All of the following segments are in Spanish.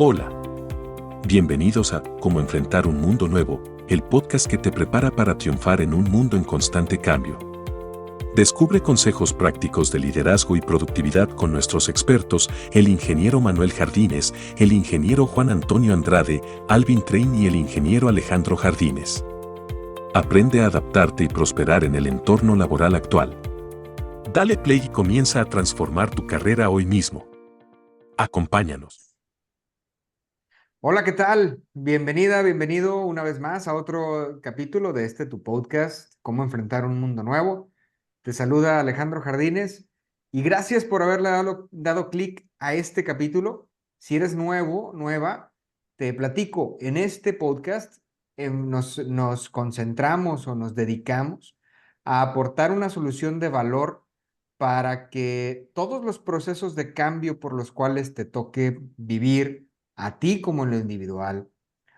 Hola, bienvenidos a Cómo enfrentar un mundo nuevo, el podcast que te prepara para triunfar en un mundo en constante cambio. Descubre consejos prácticos de liderazgo y productividad con nuestros expertos, el ingeniero Manuel Jardines, el ingeniero Juan Antonio Andrade, Alvin Train y el ingeniero Alejandro Jardines. Aprende a adaptarte y prosperar en el entorno laboral actual. Dale play y comienza a transformar tu carrera hoy mismo. Acompáñanos. Hola, ¿qué tal? Bienvenida, bienvenido una vez más a otro capítulo de tu podcast, Cómo enfrentar un mundo nuevo. Te saluda Alejandro Jardines y gracias por haberle dado clic a este capítulo. Si eres nuevo, nueva, te platico. En este podcast nos concentramos o nos dedicamos a aportar una solución de valor para que todos los procesos de cambio por los cuales te toque vivir a ti como en lo individual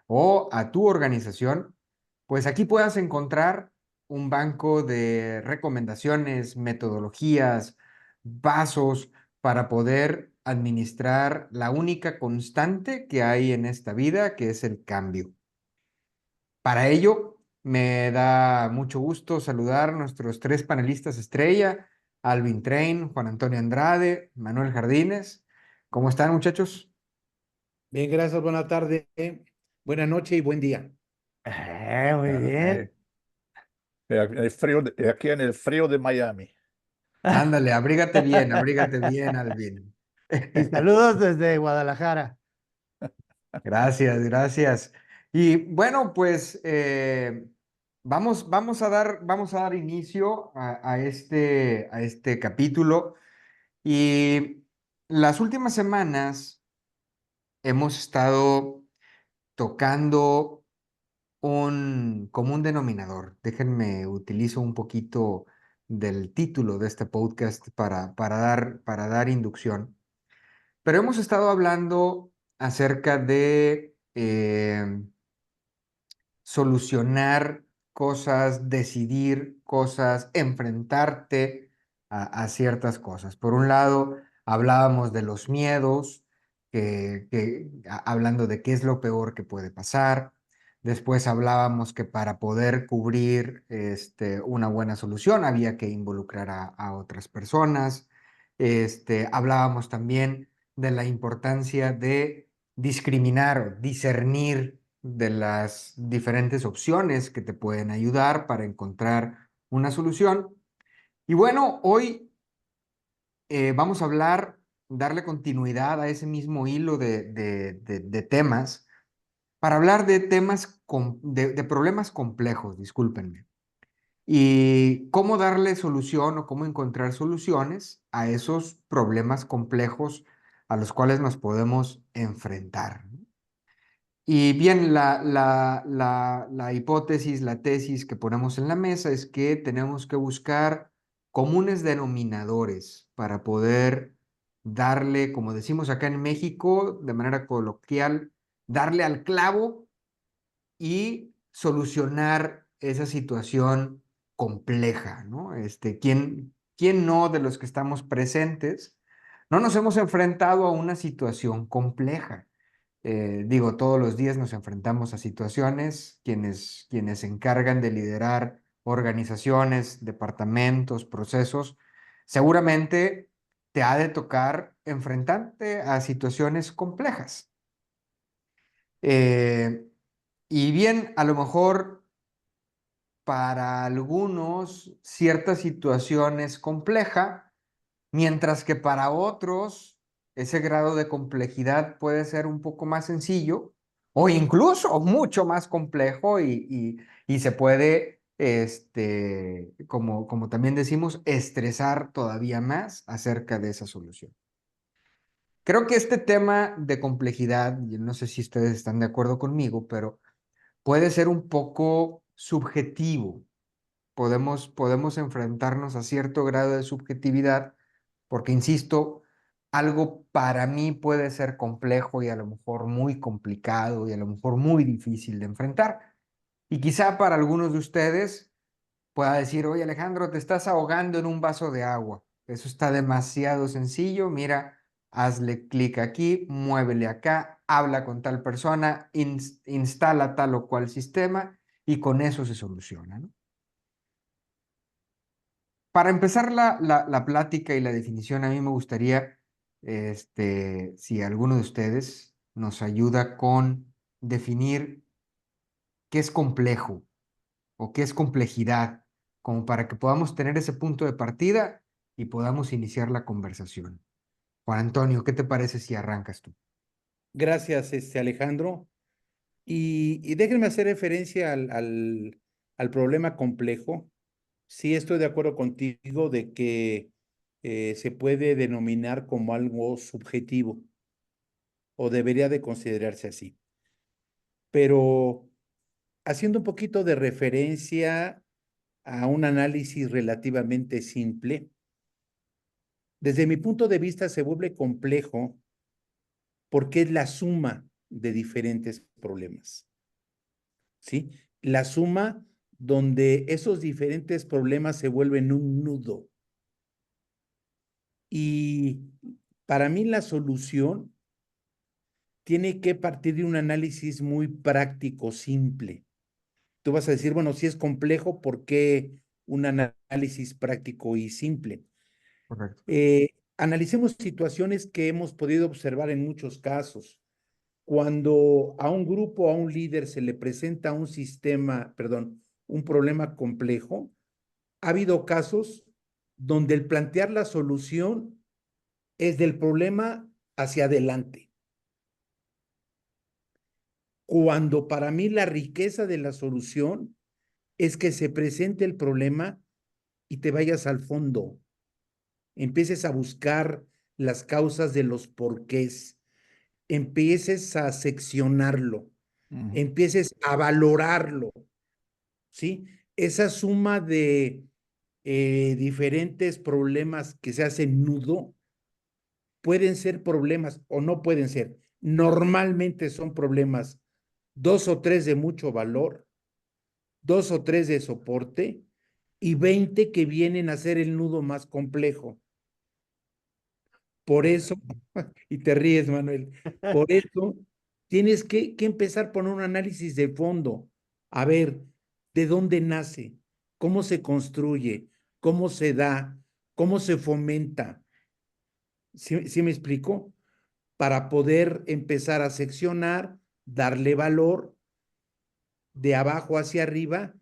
o a tu organización, pues aquí puedas encontrar un banco de recomendaciones, metodologías, pasos para poder administrar la única constante que hay en esta vida, que es el cambio. Para ello, me da mucho gusto saludar a nuestros tres panelistas estrella, Alvin Train, Juan Antonio Andrade, Manuel Jardines. ¿Cómo están, muchachos? Bien, gracias, buena tarde, buena noche y buen día. Muy bien. Aquí en el frío de Miami. Ándale, abrígate bien, Alvin. Y saludos desde Guadalajara. Gracias, gracias. Y bueno, pues vamos a dar inicio a este capítulo. Y las últimas semanas hemos estado tocando un común denominador. Déjenme utilizo un poquito del título de este podcast para dar inducción. Pero hemos estado hablando acerca de solucionar cosas, decidir cosas, enfrentarte a ciertas cosas. Por un lado, hablábamos de los miedos, hablando de qué es lo peor que puede pasar. Después hablábamos que para poder cubrir una buena solución había que involucrar a otras personas. Hablábamos también de la importancia de discriminar o discernir de las diferentes opciones que te pueden ayudar para encontrar una solución. Y bueno, hoy vamos a darle continuidad a ese mismo hilo de temas, para hablar de temas, de problemas complejos, discúlpenme, y cómo darle solución o cómo encontrar soluciones a esos problemas complejos a los cuales nos podemos enfrentar. Y bien, la hipótesis, la tesis que ponemos en la mesa es que tenemos que buscar comunes denominadores para poder darle, como decimos acá en México, de manera coloquial, darle al clavo y solucionar esa situación compleja, ¿no? ¿Quién no de los que estamos presentes no nos hemos enfrentado a una situación compleja? Digo, todos los días nos enfrentamos a situaciones, quienes se encargan de liderar organizaciones, departamentos, procesos, seguramente te ha de tocar enfrentarte a situaciones complejas. Y bien, a lo mejor para algunos cierta situación es compleja, mientras que para otros ese grado de complejidad puede ser un poco más sencillo o incluso mucho más complejo y se puede, como también decimos, estresar todavía más acerca de esa solución. Creo que este tema de complejidad, yo no sé si ustedes están de acuerdo conmigo, pero puede ser un poco subjetivo. Podemos enfrentarnos a cierto grado de subjetividad porque, insisto, algo para mí puede ser complejo y a lo mejor muy complicado y a lo mejor muy difícil de enfrentar. Y quizá para algunos de ustedes pueda decir, oye Alejandro, te estás ahogando en un vaso de agua. Eso está demasiado sencillo. Mira, hazle clic aquí, muévele acá, habla con tal persona, instala tal o cual sistema y con eso se soluciona, ¿no? Para empezar la plática y la definición, a mí me gustaría, si alguno de ustedes nos ayuda con definir qué es complejo o qué es complejidad, como para que podamos tener ese punto de partida y podamos iniciar la conversación. Juan Antonio, ¿qué te parece si arrancas tú? Gracias, Alejandro. Y déjenme hacer referencia al problema complejo. Sí, estoy de acuerdo contigo de que se puede denominar como algo subjetivo o debería de considerarse así. Pero haciendo un poquito de referencia a un análisis relativamente simple, desde mi punto de vista se vuelve complejo porque es la suma de diferentes problemas, ¿sí? La suma donde esos diferentes problemas se vuelven un nudo. Y para mí la solución tiene que partir de un análisis muy práctico, simple. Tú vas a decir, bueno, si es complejo, ¿por qué un análisis práctico y simple? Correcto. Analicemos situaciones que hemos podido observar en muchos casos. Cuando a un grupo, a un líder se le presenta un sistema, perdón, un problema complejo, ha habido casos donde el plantear la solución es del problema hacia adelante. Cuando para mí la riqueza de la solución es que se presente el problema y te vayas al fondo, empieces a buscar las causas de los porqués, empieces a seccionarlo, empieces a valorarlo, ¿sí? Esa suma de diferentes problemas que se hacen nudo pueden ser problemas o no pueden ser. Normalmente son problemas, 2 o 3 de mucho valor, 2 o 3 de soporte y 20 que vienen a ser el nudo más complejo. Por eso, y te ríes, Manuel, por eso tienes que empezar por un análisis de fondo. A ver, ¿de dónde nace? ¿Cómo se construye? ¿Cómo se da? ¿Cómo se fomenta? ¿Sí me explico? Para poder empezar a seccionar, darle valor de abajo hacia arriba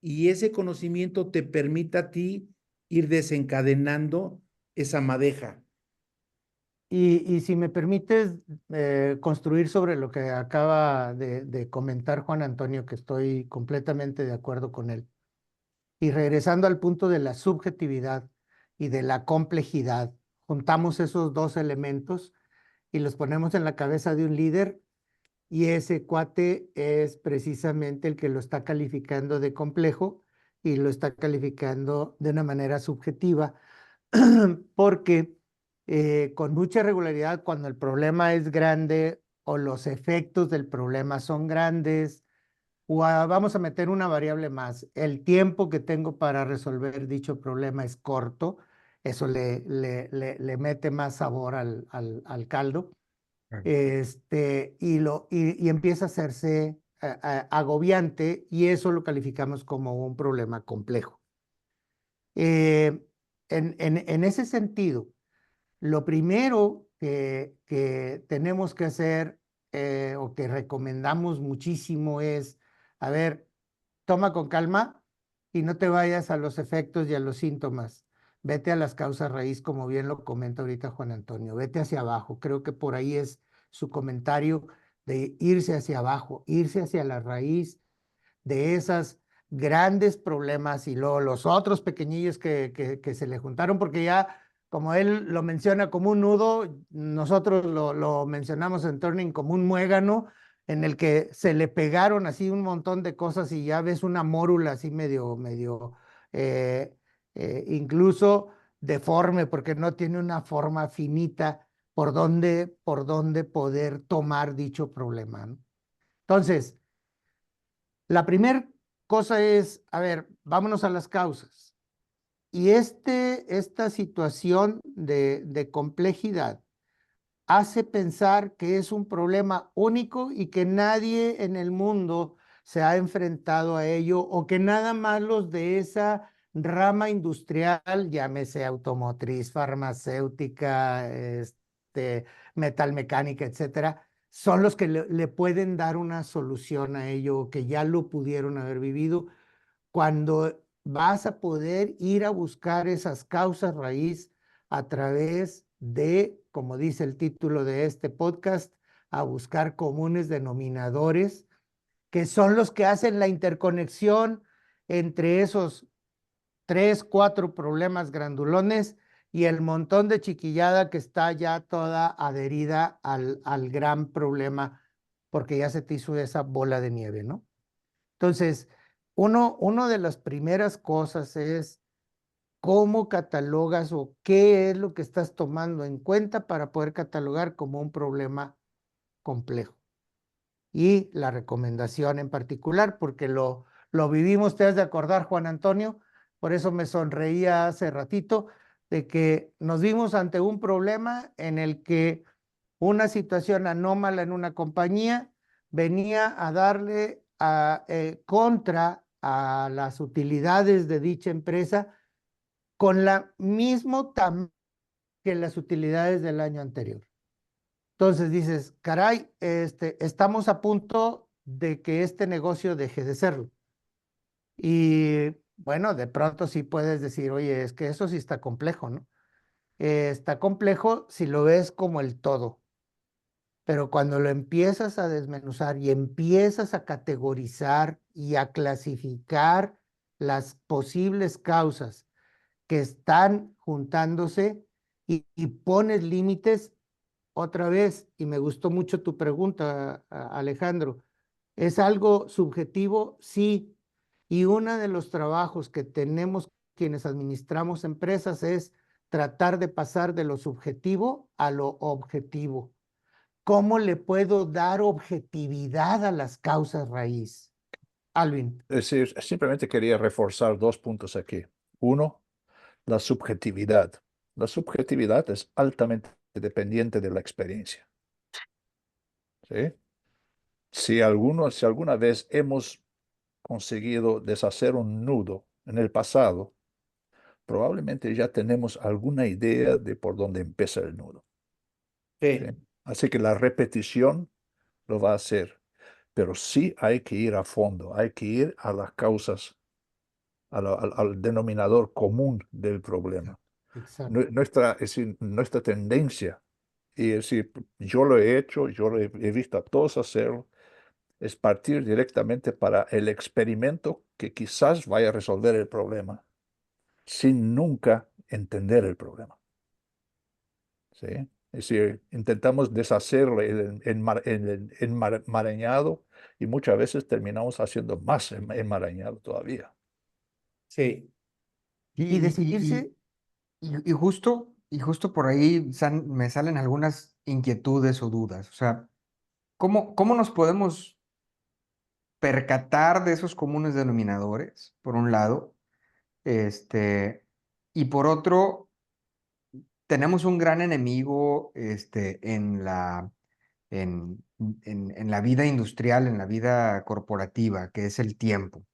y ese conocimiento te permita a ti ir desencadenando esa madeja. Y si me permites construir sobre lo que acaba de comentar Juan Antonio, que estoy completamente de acuerdo con él. Y regresando al punto de la subjetividad y de la complejidad, juntamos esos dos elementos y los ponemos en la cabeza de un líder y ese cuate es precisamente el que lo está calificando de complejo y lo está calificando de una manera subjetiva, porque con mucha regularidad cuando el problema es grande o los efectos del problema son grandes, o vamos a meter una variable más, el tiempo que tengo para resolver dicho problema es corto, eso le mete más sabor al caldo, y empieza a hacerse agobiante y eso lo calificamos como un problema complejo. En ese sentido, lo primero que tenemos que hacer o que recomendamos muchísimo es, a ver, toma con calma y no te vayas a los efectos y a los síntomas. Vete a las causas raíz, como bien lo comenta ahorita Juan Antonio. Vete hacia abajo. Creo que por ahí es su comentario de irse hacia abajo, irse hacia la raíz de esas grandes problemas y luego los otros pequeñillos que se le juntaron, porque ya, como él lo menciona como un nudo, nosotros lo mencionamos en Turning como un muégano, en el que se le pegaron así un montón de cosas y ya ves una mórula así medio incluso deforme, porque no tiene una forma finita por donde poder tomar dicho problema, ¿no? Entonces, la primera cosa es, a ver, vámonos a las causas. Y esta situación de complejidad hace pensar que es un problema único y que nadie en el mundo se ha enfrentado a ello o que nada más los de esa rama industrial, llámese automotriz, farmacéutica, metalmecánica, etcétera, son los que le pueden dar una solución a ello o que ya lo pudieron haber vivido, cuando vas a poder ir a buscar esas causas raíz a través de, como dice el título de este podcast, a buscar comunes denominadores, que son los que hacen la interconexión entre esos 3, 4 problemas grandulones y el montón de chiquillada que está ya toda adherida al gran problema, porque ya se te hizo esa bola de nieve, ¿no? Entonces, uno de las primeras cosas es cómo catalogas o qué es lo que estás tomando en cuenta para poder catalogar como un problema complejo. Y la recomendación en particular, porque lo vivimos, te has de acordar, Juan Antonio, por eso me sonreía hace ratito, de que nos vimos ante un problema en el que una situación anómala en una compañía venía a darle contra a las utilidades de dicha empresa con la mismo tamaño que las utilidades del año anterior. Entonces dices, caray, estamos a punto de que este negocio deje de serlo. Y bueno, de pronto sí puedes decir, oye, es que eso sí está complejo, ¿no? Está complejo si lo ves como el todo. Pero cuando lo empiezas a desmenuzar y empiezas a categorizar y a clasificar las posibles causas que están juntándose y pones límites, otra vez, y me gustó mucho tu pregunta, Alejandro, ¿es algo subjetivo? Sí. Y uno de los trabajos que tenemos quienes administramos empresas es tratar de pasar de lo subjetivo a lo objetivo. ¿Cómo le puedo dar objetividad a las causas raíz? Alvin. Es decir, simplemente quería reforzar 2 puntos aquí. Uno, la subjetividad. La subjetividad es altamente dependiente de la experiencia. ¿Sí? Si alguna vez hemos conseguido deshacer un nudo en el pasado, probablemente ya tenemos alguna idea de por dónde empieza el nudo. Sí, ¿Sí? Así que la repetición lo va a hacer, pero sí hay que ir a fondo, hay que ir a las causas, al denominador común del problema. Exacto. Es decir, nuestra tendencia, y es decir, yo lo he hecho, yo lo he visto a todos hacerlo, es partir directamente para el experimento que quizás vaya a resolver el problema, sin nunca entender el problema. ¿Sí? Es decir, intentamos deshacerlo el enmarañado y muchas veces terminamos haciendo más enmarañado todavía. sí, Y decidirse, Y justo por ahí me salen algunas inquietudes o dudas. O sea, ¿cómo nos podemos percatar de esos comunes denominadores, por un lado? Y por otro, tenemos un gran enemigo en la vida industrial, en la vida corporativa, que es el tiempo.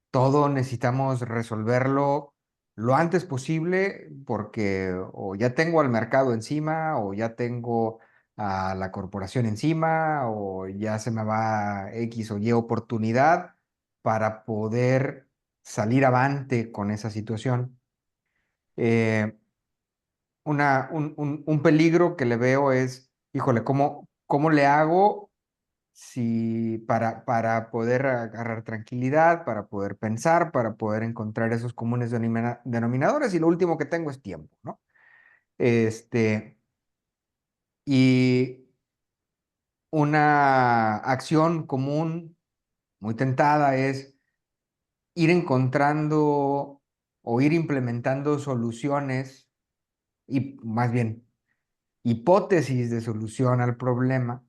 Todo necesitamos resolverlo lo antes posible porque o ya tengo al mercado encima o ya tengo a la corporación encima o ya se me va X o Y oportunidad para poder salir avante con esa situación. Eh, un peligro que le veo es, híjole, ¿cómo le hago para poder agarrar tranquilidad, para poder pensar, para poder encontrar esos comunes denominadores? Y lo último que tengo es tiempo, ¿no? Este, y una acción común muy tentada es ir encontrando o ir implementando soluciones y más bien hipótesis de solución al problema,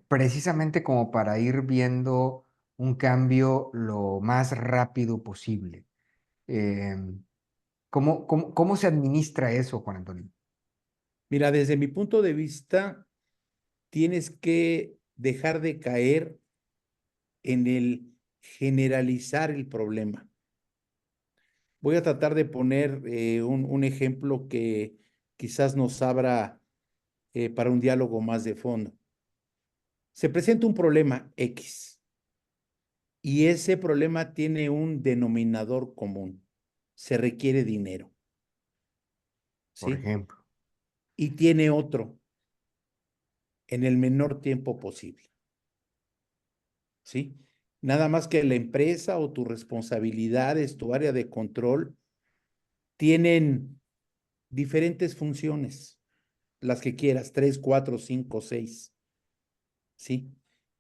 precisamente como para ir viendo un cambio lo más rápido posible. Em, ¿cómo se administra eso, Juan Antonio? Mira, desde mi punto de vista, tienes que dejar de caer en el generalizar el problema. Voy a tratar de poner un ejemplo que quizás nos abra para un diálogo más de fondo. Se presenta un problema X y ese problema tiene un denominador común. Se requiere dinero, Por ¿sí? ejemplo. Y tiene otro en el menor tiempo posible, ¿sí? Nada más que la empresa o tus responsabilidades, tu área de control, tienen diferentes funciones, las que quieras, 3, 4, 5, 6, ¿sí?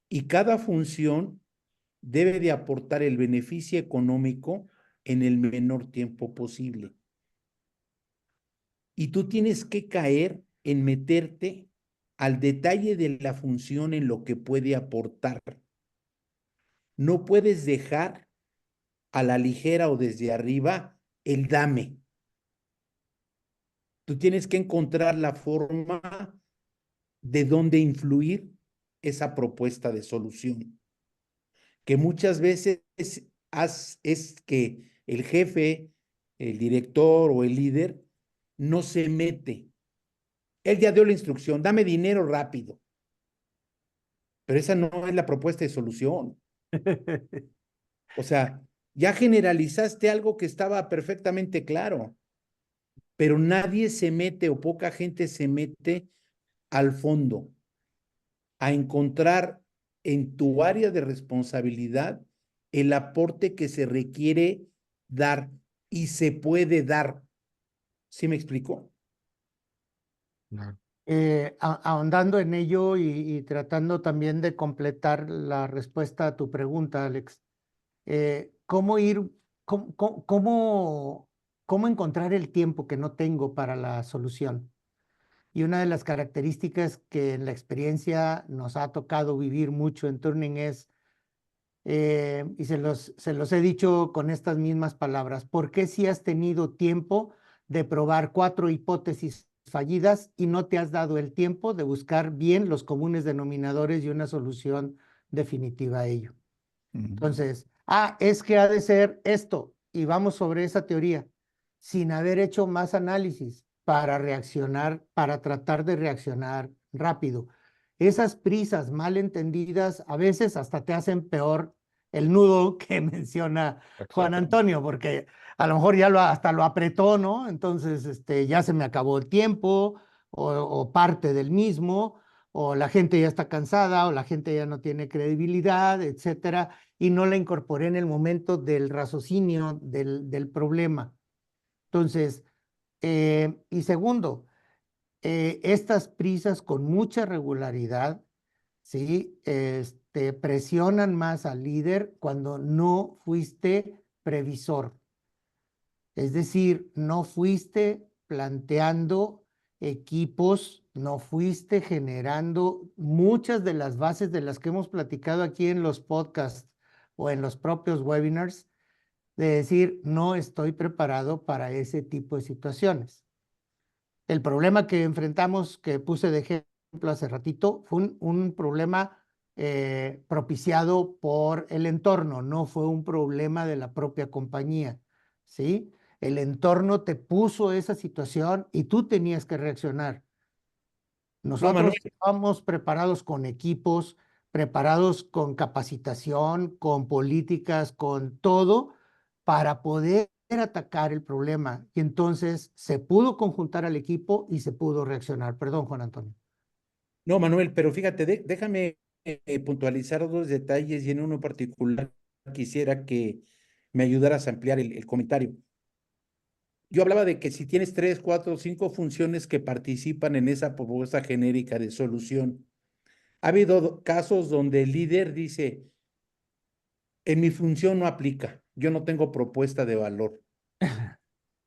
Y cada función debe de aportar el beneficio económico en el menor tiempo posible. Y tú tienes que caer en meterte al detalle de la función en lo que puede aportar. No puedes dejar a la ligera o desde arriba el dame. Tú tienes que encontrar la forma de dónde influir esa propuesta de solución, que muchas veces es que el jefe, el director o el líder no se mete. Él ya dio la instrucción, dame dinero rápido, pero esa no es la propuesta de solución. O sea, ya generalizaste algo que estaba perfectamente claro, pero nadie se mete o poca gente se mete al fondo a encontrar en tu área de responsabilidad el aporte que se requiere dar y se puede dar. ¿Sí me explico? No. Ahondando en ello y tratando también de completar la respuesta a tu pregunta, Alex, ¿cómo ir, cómo encontrar el tiempo que no tengo para la solución? Y una de las características que en la experiencia nos ha tocado vivir mucho en Turning es, y se los he dicho con estas mismas palabras, ¿por qué si has tenido tiempo de probar 4 hipótesis fallidas y no te has dado el tiempo de buscar bien los comunes denominadores y una solución definitiva a ello? Entonces, es que ha de ser esto, y vamos sobre esa teoría, sin haber hecho más análisis para reaccionar, para tratar de reaccionar rápido. Esas prisas mal entendidas a veces hasta te hacen peor el nudo que menciona Juan Exactamente. Antonio, porque a lo mejor ya hasta lo apretó, ¿no? Entonces, ya se me acabó el tiempo o parte del mismo, o la gente ya está cansada, o la gente ya no tiene credibilidad, etcétera, y no la incorporé en el momento del raciocinio del problema. Entonces, y segundo, estas prisas con mucha regularidad, ¿sí? Presionan más al líder cuando no fuiste previsor. Es decir, no fuiste planteando equipos, no fuiste generando muchas de las bases de las que hemos platicado aquí en los podcasts o en los propios webinars, de decir, no estoy preparado para ese tipo de situaciones. El problema que enfrentamos, que puse de ejemplo hace ratito, fue un problema propiciado por el entorno, no fue un problema de la propia compañía, ¿sí? El entorno te puso esa situación y tú tenías que reaccionar. No, Manuel, Nosotros estábamos preparados con equipos, preparados con capacitación, con políticas, con todo, para poder atacar el problema. Y entonces se pudo conjuntar al equipo y se pudo reaccionar. Perdón, Juan Antonio. no, Manuel, pero fíjate, déjame puntualizar dos detalles y en uno particular quisiera que me ayudaras a ampliar el comentario. Yo hablaba de que si tienes 3, 4, 5 funciones que participan en esa propuesta genérica de solución, ha habido casos donde el líder dice, en mi función no aplica, yo no tengo propuesta de valor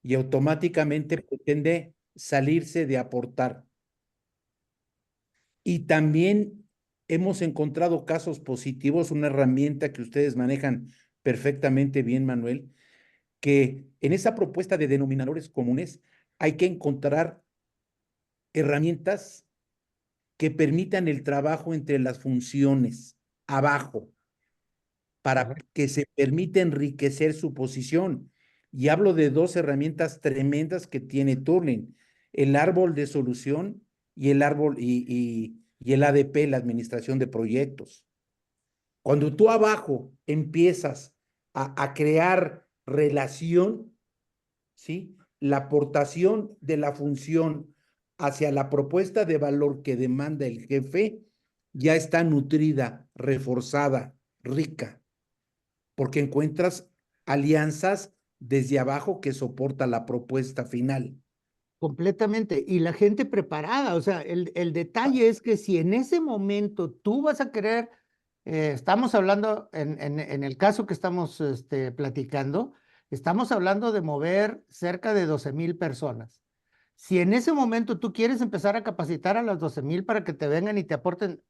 y automáticamente pretende salirse de aportar. Y también hemos encontrado casos positivos, una herramienta que ustedes manejan perfectamente bien, Manuel, que en esa propuesta de denominadores comunes hay que encontrar herramientas que permitan el trabajo entre las funciones abajo, para Correcto. que se permita enriquecer su posición. Y hablo de dos herramientas tremendas que tiene Turning: el árbol de solución y el árbol y el ADP, la administración de proyectos. Cuando tú abajo empiezas a crear relación, ¿sí? La aportación de la función hacia la propuesta de valor que demanda el jefe ya está nutrida, reforzada, rica, porque encuentras alianzas desde abajo que soporta la propuesta final. Completamente. Y la gente preparada. O sea, el detalle es que si en ese momento tú vas a querer, estamos hablando, en el caso que estamos platicando, estamos hablando de mover cerca de 12,000 personas. Si en ese momento tú quieres empezar a capacitar a las 12,000 para que te vengan y te aporten,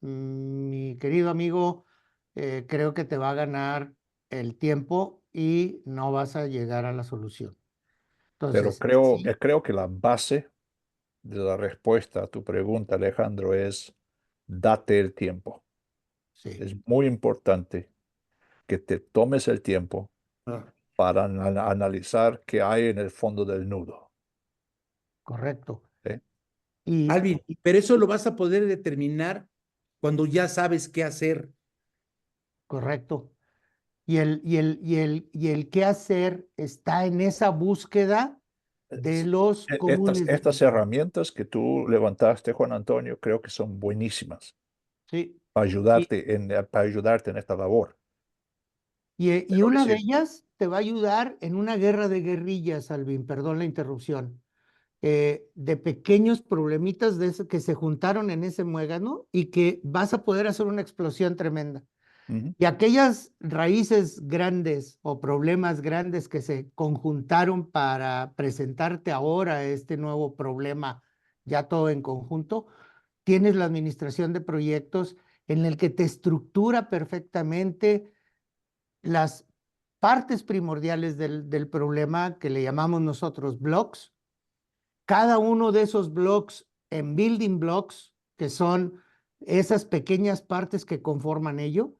mi querido amigo, creo que te va a ganar el tiempo y no vas a llegar a la solución. Pero Entonces, sí, creo que la base de la respuesta a tu pregunta, Alejandro, es date el tiempo. sí, Es muy importante que te tomes el tiempo Ah. para analizar qué hay en el fondo del nudo. correcto. ¿Sí? Y Alvin, pero eso lo vas a poder determinar cuando ya sabes qué hacer. correcto. Y el qué hacer está en esa búsqueda de los comunes Estas denominadores. herramientas que tú levantaste, Juan Antonio, creo que son buenísimas Sí. para Y, para ayudarte en esta labor. y Pero una de decir, ellas te va a ayudar en una guerra de guerrillas, Alvin, perdón la interrupción, de pequeños problemitas que se juntaron en ese muégano y que vas a poder hacer una explosión tremenda. ujú, Y aquellas raíces grandes o problemas grandes que se conjuntaron para presentarte ahora este nuevo problema, ya todo en conjunto, tienes la administración de proyectos en el que te estructura perfectamente las partes primordiales del problema que le llamamos nosotros blocks. Cada uno de esos blocks en building blocks, que son esas pequeñas partes que conforman ello,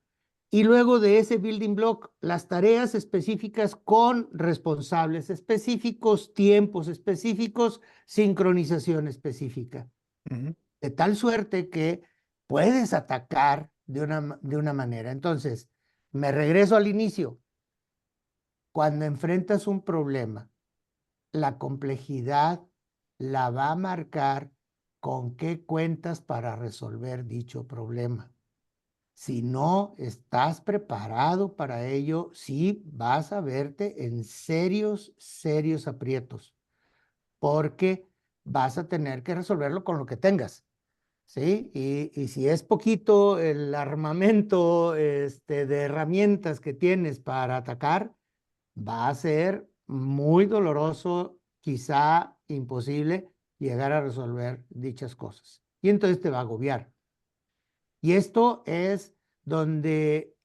y luego de ese building block, las tareas específicas con responsables específicos, tiempos específicos, sincronización específica. ujú. De tal suerte que puedes atacar de una manera. Entonces, me regreso al inicio. Cuando enfrentas un problema, la complejidad la va a marcar con qué cuentas para resolver dicho problema. Si no estás preparado para ello, sí vas a verte en serios, serios aprietos, porque vas a tener que resolverlo con lo que tengas, ¿sí? Y si es poquito el armamento de herramientas que tienes para atacar, va a ser muy doloroso, quizá imposible, llegar a resolver dichas cosas. Y entonces te va a agobiar. Y esto es donde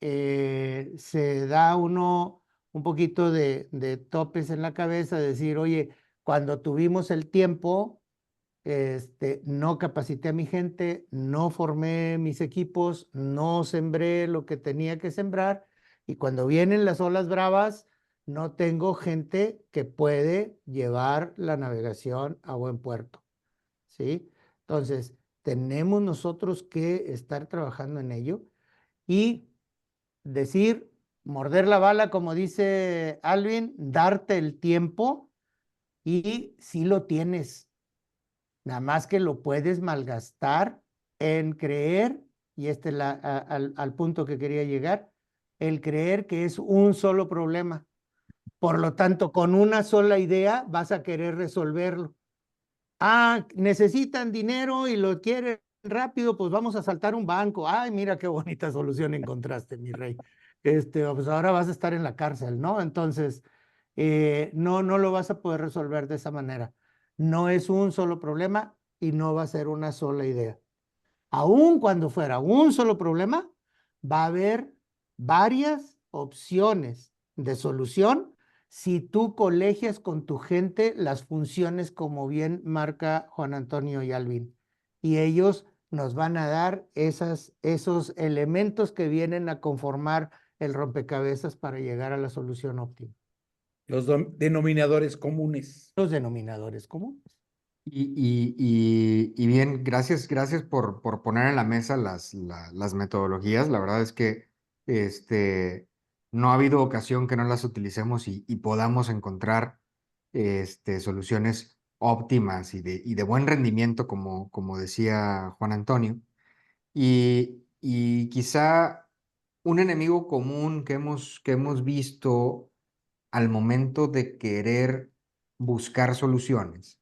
se da uno un poquito de topes en la cabeza, decir, oye, cuando tuvimos el tiempo, no capacité a mi gente, no formé mis equipos, no sembré lo que tenía que sembrar, y cuando vienen las olas bravas, no tengo gente que puede llevar la navegación a buen puerto, ¿sí? Entonces, tenemos nosotros que estar trabajando en ello y decir, morder la bala, como dice Alvin, darte el tiempo, y si lo tienes. Nada más que lo puedes malgastar en creer, y este es al punto que quería llegar, el creer que es un solo problema. Por lo tanto, con una sola idea vas a querer resolverlo. Ah, necesitan dinero y lo quieren rápido, pues vamos a saltar un banco. Ay, mira qué bonita solución encontraste, mi rey. Pues ahora vas a estar en la cárcel, ¿no? Entonces, no lo vas a poder resolver de esa manera. No es un solo problema y no va a ser una sola idea. Aun cuando fuera un solo problema, va a haber varias opciones de solución si tú colegias con tu gente las funciones como bien marca Juan Antonio y Alvin. Y ellos nos van a dar esos elementos que vienen a conformar el rompecabezas para llegar a la solución óptima. Los denominadores comunes. Los denominadores comunes. Y bien, gracias por poner en la mesa las metodologías. La verdad es que no ha habido ocasión que no las utilicemos y podamos encontrar soluciones óptimas y de buen rendimiento, como decía Juan Antonio. Y quizá un enemigo común que hemos visto al momento de querer buscar soluciones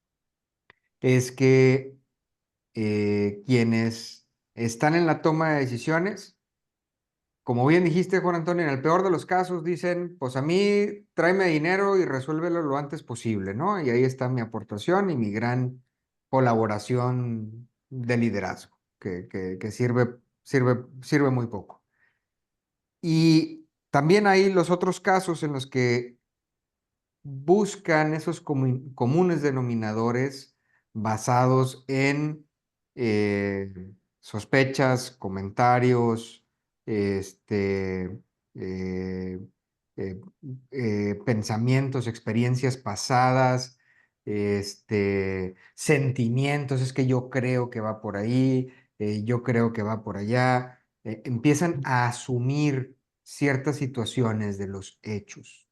es que quienes están en la toma de decisiones, como bien dijiste, Juan Antonio, en el peor de los casos dicen, pues a mí tráeme dinero y resuélvelo lo antes posible, ¿no? Y ahí está mi aportación y mi gran colaboración de liderazgo, que sirve muy poco. Y también hay los otros casos en los que buscan esos comunes denominadores basados en sospechas, comentarios, este, eh, eh, pensamientos, experiencias pasadas, sentimientos, es que yo creo que va por ahí, yo creo que va por allá. Empiezan a asumir ciertas situaciones de los hechos.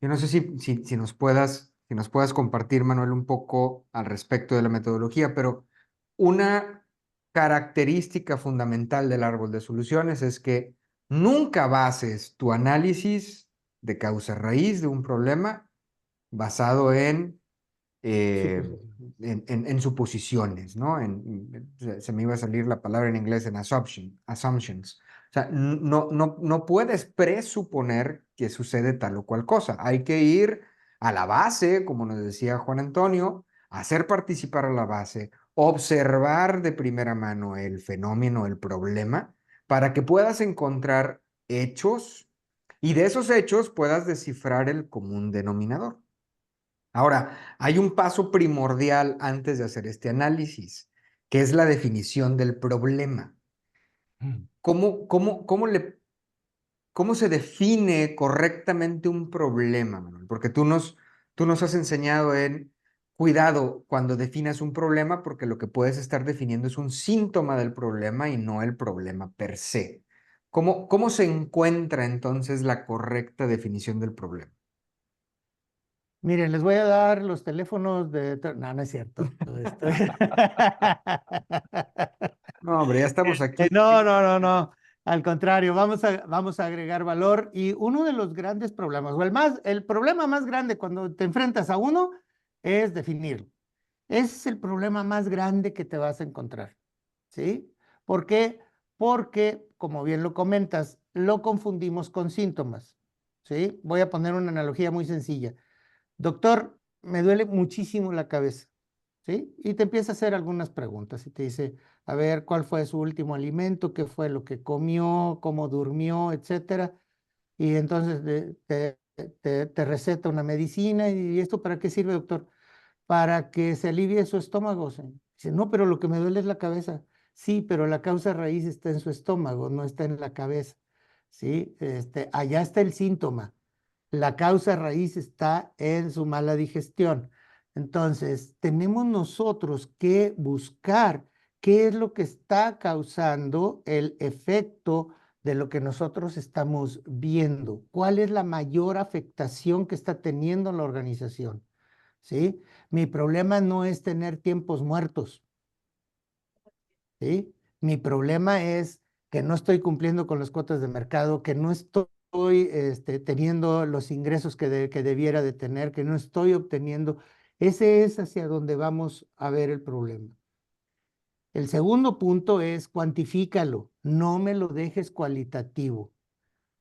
Yo no sé si nos puedas compartir, Manuel, un poco al respecto de la metodología, pero una característica fundamental del árbol de soluciones es que nunca bases tu análisis de causa raíz de un problema basado en en suposiciones, ¿no? Se me iba a salir la palabra en inglés en assumptions. O sea, no puedes presuponer que sucede tal o cual cosa. Hay que ir a la base, como nos decía Juan Antonio, hacer participar a la base, observar de primera mano el fenómeno, el problema, para que puedas encontrar hechos y de esos hechos puedas descifrar el común denominador. Ahora, hay un paso primordial antes de hacer este análisis, que es la definición del problema. ¿Cómo se define correctamente un problema, Manuel? Porque tú nos has enseñado en cuidado cuando definas un problema, porque lo que puedes estar definiendo es un síntoma del problema y no el problema per se. ¿Cómo se encuentra entonces la correcta definición del problema? Miren, les voy a dar los teléfonos de... No, no es cierto. No, hombre, ya estamos aquí. No. Al contrario, vamos a agregar valor. Y uno de los grandes problemas, o el problema más grande cuando te enfrentas a uno es definirlo. Ese es el problema más grande que te vas a encontrar. ¿Sí? ¿Por qué? Porque, como bien lo comentas, lo confundimos con síntomas. ¿Sí? Voy a poner una analogía muy sencilla. Doctor, me duele muchísimo la cabeza, ¿sí? Y te empieza a hacer algunas preguntas y te dice, a ver, ¿cuál fue su último alimento? ¿Qué fue lo que comió? ¿Cómo durmió? Etcétera. Y entonces te receta una medicina y ¿esto para qué sirve, doctor? Para que se alivie su estómago. ¿Sí? Dice, no, pero lo que me duele es la cabeza. Sí, pero la causa raíz está en su estómago, no está en la cabeza. ¿Sí? Allá está el síntoma. La causa raíz está en su mala digestión. Entonces, tenemos nosotros que buscar qué es lo que está causando el efecto de lo que nosotros estamos viendo. ¿Cuál es la mayor afectación que está teniendo la organización? ¿Sí? Mi problema no es tener tiempos muertos. ¿Sí? Mi problema es que no estoy cumpliendo con las cuotas de mercado, que no estoy teniendo los ingresos que debiera de tener, que no estoy obteniendo. Ese es hacia donde vamos a ver el problema. El segundo punto es cuantifícalo, no me lo dejes cualitativo,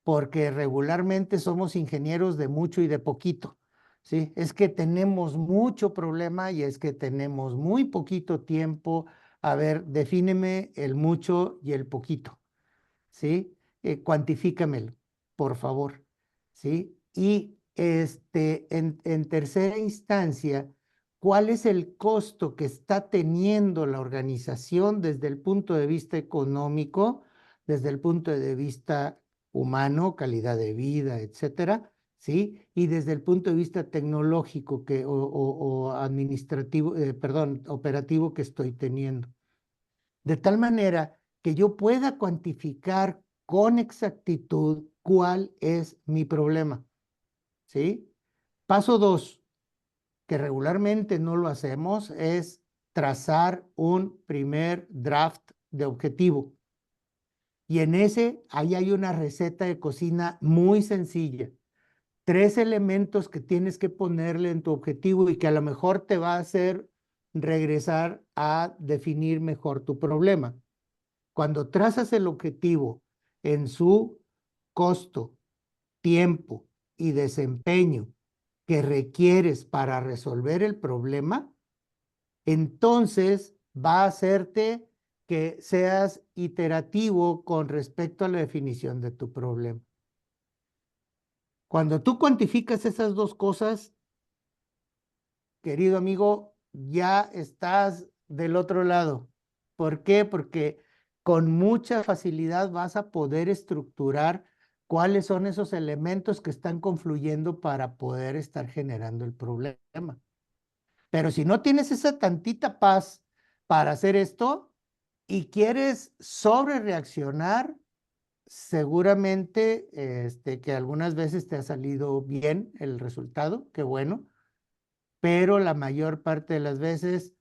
porque regularmente somos ingenieros de mucho y de poquito. ¿Sí? Es que tenemos mucho problema y es que tenemos muy poquito tiempo. A ver, defíneme el mucho y el poquito. ¿Sí? Cuantifícamelo, por favor. ¿Sí? Y en tercera instancia, cuál es el costo que está teniendo la organización desde el punto de vista económico, desde el punto de vista humano, calidad de vida, etcétera, ¿sí? Y desde el punto de vista tecnológico o administrativo, perdón, operativo que estoy teniendo. De tal manera que yo pueda cuantificar con exactitud cuál es mi problema, ¿sí? Paso 2, que regularmente no lo hacemos, es trazar un primer draft de objetivo. Y en ese, ahí hay una receta de cocina muy sencilla. 3 elementos que tienes que ponerle en tu objetivo y que a lo mejor te va a hacer regresar a definir mejor tu problema. Cuando trazas el objetivo en su costo, tiempo y desempeño que requieres para resolver el problema, entonces va a hacerte que seas iterativo con respecto a la definición de tu problema. Cuando tú cuantificas esas dos cosas, querido amigo, ya estás del otro lado. ¿Por qué? Porque con mucha facilidad vas a poder estructurar cuáles son esos elementos que están confluyendo para poder estar generando el problema. Pero si no tienes esa tantita paz para hacer esto y quieres sobre reaccionar, seguramente que algunas veces te ha salido bien el resultado, qué bueno, pero la mayor parte de las veces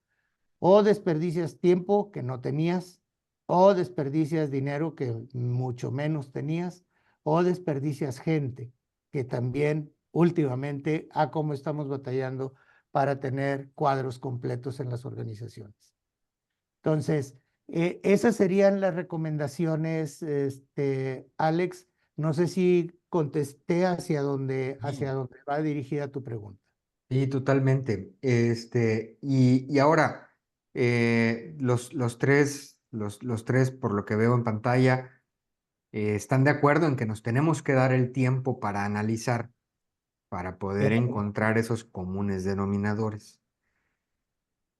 o desperdicias tiempo que no tenías, o desperdicias dinero que mucho menos tenías, o desperdicias gente que también últimamente a cómo estamos batallando para tener cuadros completos en las organizaciones. Entonces, esas serían las recomendaciones, Alex. No sé si contesté hacia dónde va dirigida tu pregunta. Sí, totalmente. Y ahora, los tres, por lo que veo en pantalla, están de acuerdo en que nos tenemos que dar el tiempo para analizar, para poder encontrar esos comunes denominadores.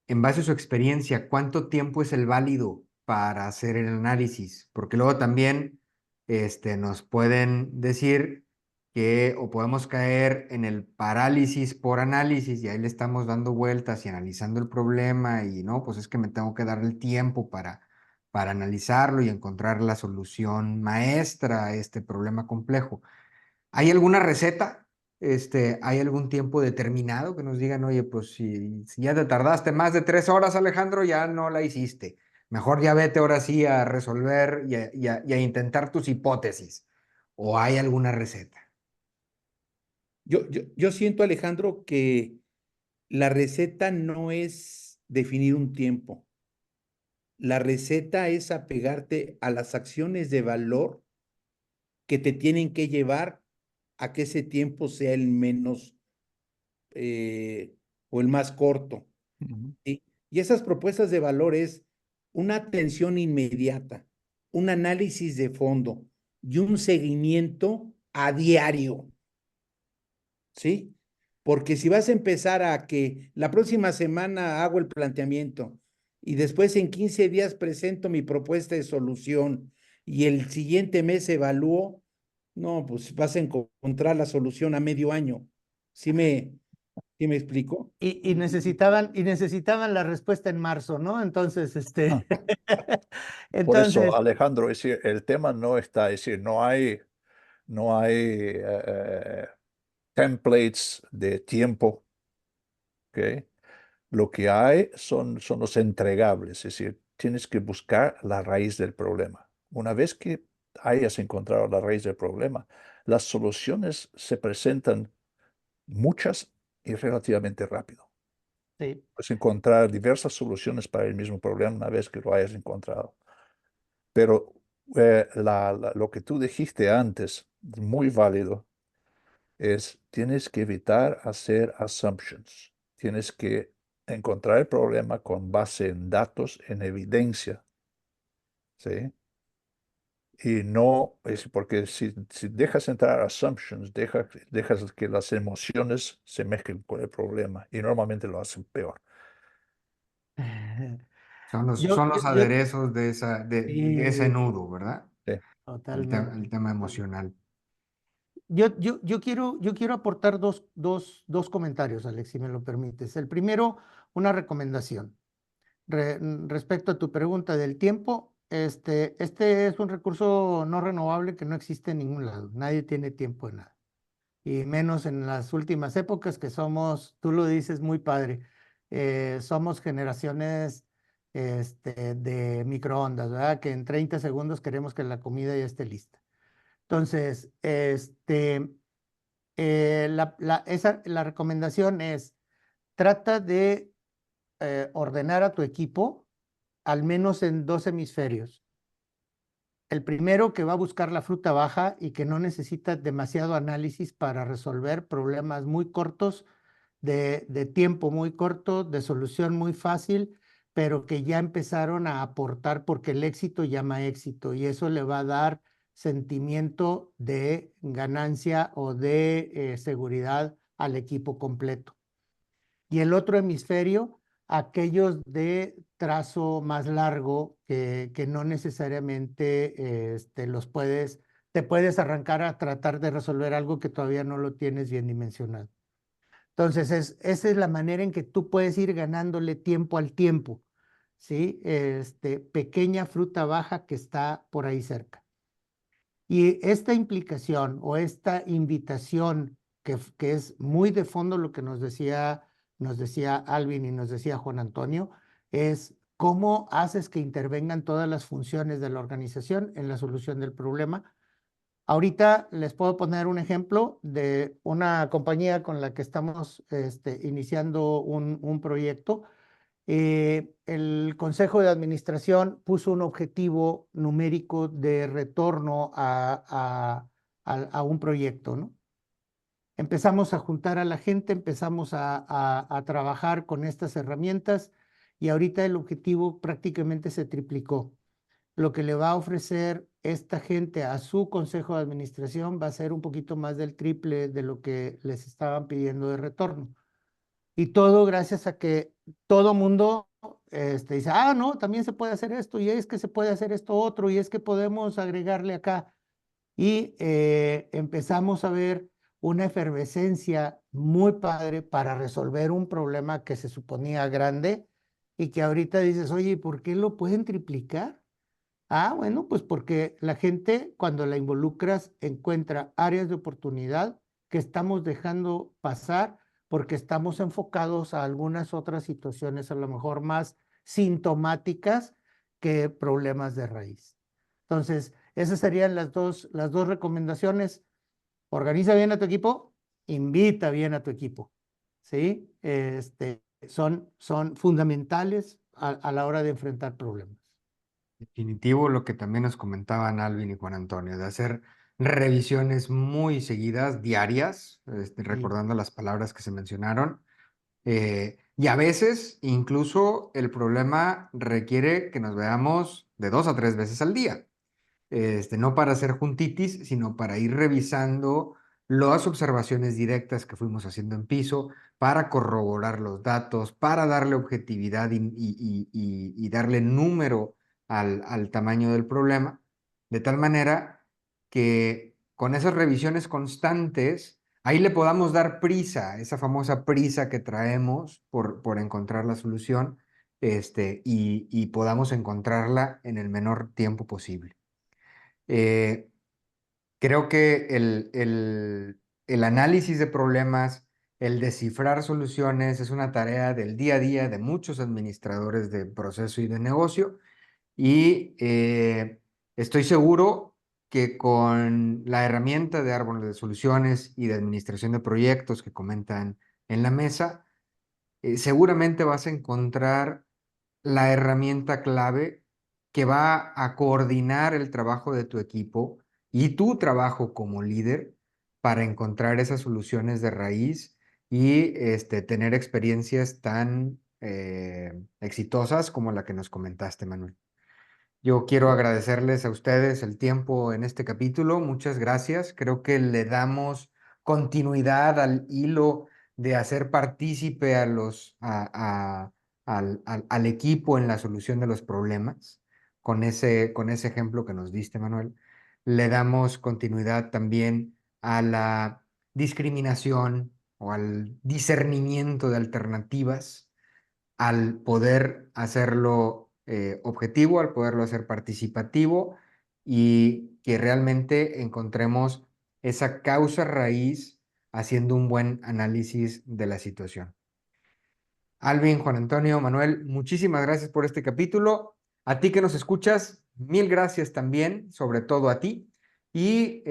En base a su experiencia, ¿cuánto tiempo es el válido para hacer el análisis? Porque luego también nos pueden decir que o podemos caer en el parálisis por análisis y ahí le estamos dando vueltas y analizando el problema y no, pues es que me tengo que dar el tiempo para analizarlo y encontrar la solución maestra a este problema complejo. ¿Hay alguna receta? ¿Hay algún tiempo determinado que nos digan, oye, pues si ya te tardaste más de 3 horas, Alejandro, ya no la hiciste? Mejor ya vete ahora sí a resolver y a intentar tus hipótesis. ¿O hay alguna receta? Yo siento, Alejandro, que la receta no es definir un tiempo. La receta es apegarte a las acciones de valor que te tienen que llevar a que ese tiempo sea el menos o el más corto. Ujú. ¿Sí? Y esas propuestas de valor es una atención inmediata, un análisis de fondo y un seguimiento a diario. ¿Sí? Porque si vas a empezar a que la próxima semana hago el planteamiento y después en 15 días presento mi propuesta de solución y el siguiente mes evalúo, no, pues vas a encontrar la solución a medio año. ¿Sí me explico? Y necesitaban la respuesta en marzo, ¿no? Entonces, Ah, Por eso, entonces, Alejandro, es decir, el tema no está, es decir, no hay templates de tiempo, ¿ok? Lo que hay son los entregables, es decir, tienes que buscar la raíz del problema. Una vez que hayas encontrado la raíz del problema, las soluciones se presentan muchas y relativamente rápido. sí. Puedes encontrar diversas soluciones para el mismo problema una vez que lo hayas encontrado. Pero lo que tú dijiste antes, muy válido, es tienes que evitar hacer assumptions. Tienes que encontrar el problema con base en datos, en evidencia, ¿sí? Y no es porque si dejas entrar assumptions, dejas que las emociones se mezclen con el problema y normalmente lo hacen peor. Son los, Yo, son yo, los yo, aderezos de ese sí, nudo, ¿verdad? Sí. totalmente. El tema emocional. Yo quiero aportar dos comentarios, Alex, si me lo permites. El primero, una recomendación. Respecto a tu pregunta del tiempo, este es un recurso no renovable que no existe en ningún lado. Nadie tiene tiempo de nada. Y menos en las últimas épocas que somos, tú lo dices muy padre, somos generaciones de microondas, ¿verdad? Que en 30 segundos queremos que la comida ya esté lista. Entonces, la recomendación es, trata de ordenar a tu equipo al menos en dos hemisferios. El primero que va a buscar la fruta baja y que no necesita demasiado análisis para resolver problemas muy cortos, de tiempo muy corto, de solución muy fácil, pero que ya empezaron a aportar porque el éxito llama éxito y eso le va a dar sentimiento de ganancia o de seguridad al equipo completo. Y el otro hemisferio, aquellos de trazo más largo que no necesariamente te puedes arrancar a tratar de resolver algo que todavía no lo tienes bien dimensionado. Entonces, esa es la manera en que tú puedes ir ganándole tiempo al tiempo, ¿sí? Pequeña fruta baja que está por ahí cerca. Y esta implicación o esta invitación que es muy de fondo lo que nos decía Alvin y nos decía Juan Antonio, es cómo haces que intervengan todas las funciones de la organización en la solución del problema. Ahorita les puedo poner un ejemplo de una compañía con la que estamos iniciando un proyecto. El Consejo de Administración puso un objetivo numérico de retorno a un proyecto, ¿no? Empezamos a juntar a la gente, empezamos a trabajar con estas herramientas y ahorita el objetivo prácticamente se triplicó. Lo que le va a ofrecer esta gente a su consejo de administración va a ser un poquito más del triple de lo que les estaban pidiendo de retorno. Y todo gracias a que todo mundo dice, ah, no, también se puede hacer esto, y es que se puede hacer esto otro, y es que podemos agregarle acá. Y empezamos a ver una efervescencia muy padre para resolver un problema que se suponía grande y que ahorita dices, oye, ¿por qué lo pueden triplicar? Ah, bueno, pues porque la gente cuando la involucras encuentra áreas de oportunidad que estamos dejando pasar porque estamos enfocados a algunas otras situaciones a lo mejor más sintomáticas que problemas de raíz. Entonces, esas serían las dos recomendaciones. Organiza bien a tu equipo, invita bien a tu equipo, ¿sí? Son fundamentales a la hora de enfrentar problemas. Definitivo lo que también nos comentaban Alvin y Juan Antonio, de hacer revisiones muy seguidas, diarias, Sí. recordando las palabras que se mencionaron. Y a veces incluso el problema requiere que nos veamos de 2 a 3 veces al día. No para hacer juntitis, sino para ir revisando las observaciones directas que fuimos haciendo en piso, para corroborar los datos, para darle objetividad y darle número al tamaño del problema, de tal manera que con esas revisiones constantes, ahí le podamos dar prisa, esa famosa prisa que traemos por encontrar la solución, y podamos encontrarla en el menor tiempo posible. Eh, Creo que el análisis de problemas, el descifrar soluciones es una tarea del día a día de muchos administradores de proceso y de negocio y estoy seguro que con la herramienta de árboles de soluciones y de administración de proyectos que comentan en la mesa, seguramente vas a encontrar la herramienta clave que va a coordinar el trabajo de tu equipo y tu trabajo como líder para encontrar esas soluciones de raíz y tener experiencias tan exitosas como la que nos comentaste, Manuel. Yo quiero agradecerles a ustedes el tiempo en este capítulo. Muchas gracias. Creo que le damos continuidad al hilo de hacer partícipe al equipo en la solución de los problemas. Con ese ejemplo que nos diste, Manuel, le damos continuidad también a la discriminación o al discernimiento de alternativas, al poder hacerlo objetivo, al poderlo hacer participativo y que realmente encontremos esa causa raíz haciendo un buen análisis de la situación. Alvin, Juan Antonio, Manuel, muchísimas gracias por este capítulo. A ti que nos escuchas, mil gracias también, sobre todo a ti. Y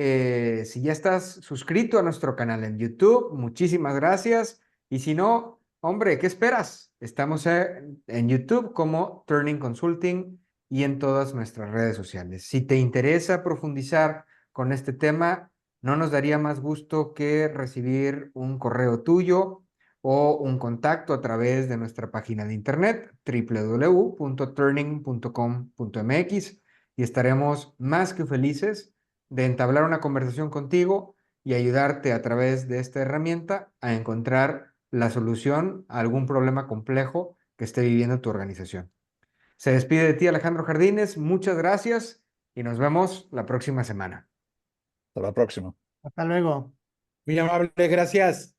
si ya estás suscrito a nuestro canal en YouTube, muchísimas gracias. Y si no, hombre, ¿qué esperas? Estamos en YouTube como Turning Consulting y en todas nuestras redes sociales. Si te interesa profundizar con este tema, no nos daría más gusto que recibir un correo tuyo o un contacto a través de nuestra página de internet www.turning.com.mx y estaremos más que felices de entablar una conversación contigo y ayudarte a través de esta herramienta a encontrar la solución a algún problema complejo que esté viviendo tu organización. Se despide de ti Alejandro Jardines, muchas gracias y nos vemos la próxima semana. Hasta la próxima. Hasta luego. Muy amable, gracias.